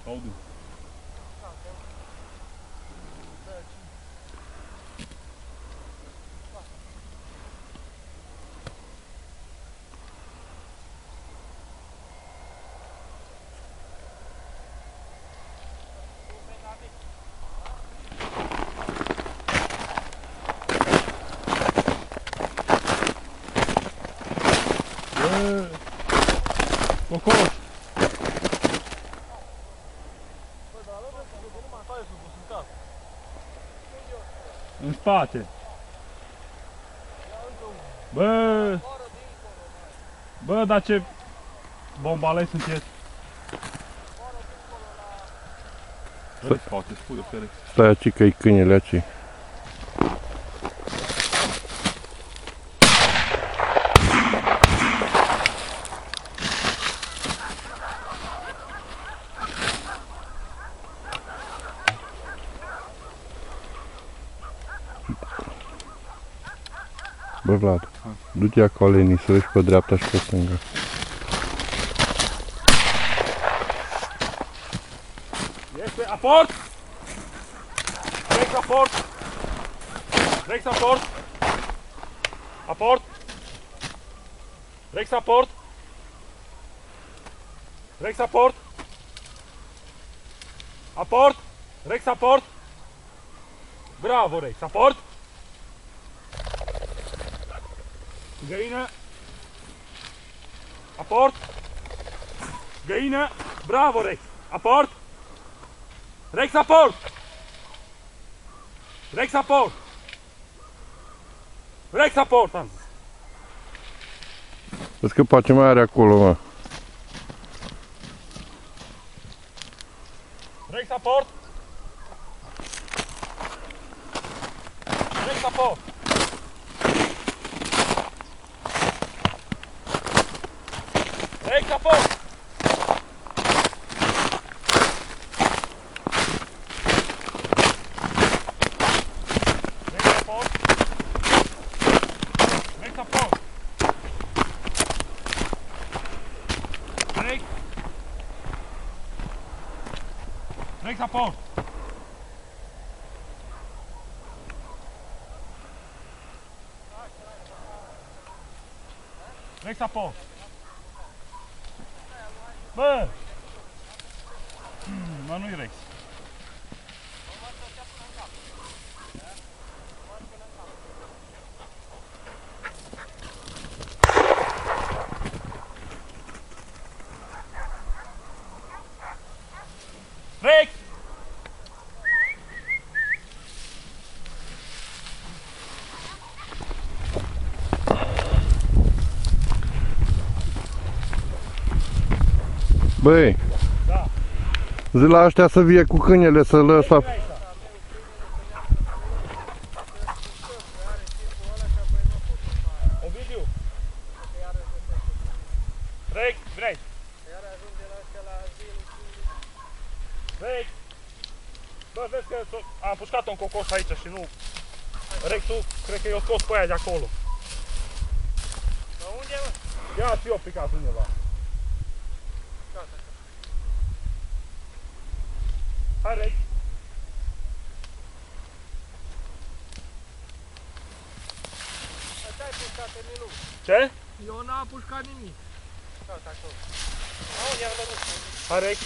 Audu. Cocoș! În spate! Bă! Bă, dar ce bombalei sunteți? În spate, spune, Felix. Stai aici că-i câinele aici. Bă, Vlad, du-te acolo, Leni, să vezi pe dreapta și pe stânga. Este aport! Rex aport! Rex aport! Aport! Rex aport! Rex aport! Aport! Rex aport! Bravo, Rex! Aport! Găină! Aport! Găină! Bravo, Rex! Aport! Rex aport! Rex aport! Rex aport, am zis! Vezi că poate mai are acolo, mă. Rex aport! Rex aport! Rex aport! Rex aport! Rex! Rex aport! Rex aport! Bă! Mă, nu-i Rex. Rex! Băi, Da. zi la ăștia să vie cu câinele, să lăsa. Ovidiu! Rex, vrei? Rex! Bă, vezi că am pușcat un cocoș aici și nu... Rexul, cred că i-o scos pe aia de acolo. Dar unde, mă? Ia și eu picat undeva. Gata. Hai, Rex! Asta ai pușcat, Emilu. Ce? Eu n-am pușcat nimic. Gata, acolo. Auzi, i-am văzut. Hai, Rex!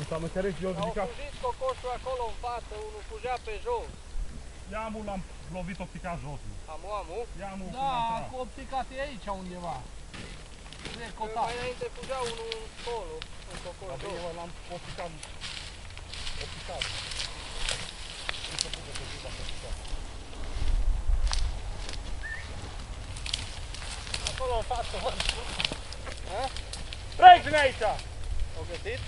Înseamnă că Rex i-o Au ridicat. fugit cocoșul acolo în față, unul fugea pe jos. Ia-mul l-am lovit-o picat jos. Amu? Ia-mul Da, cu opticat e aici undeva. Mai înainte fugea unul acolo, un cocoș jos. Eu l-am picat. O picat. Acolo în față, mă. Rex, vine aici! O găsit?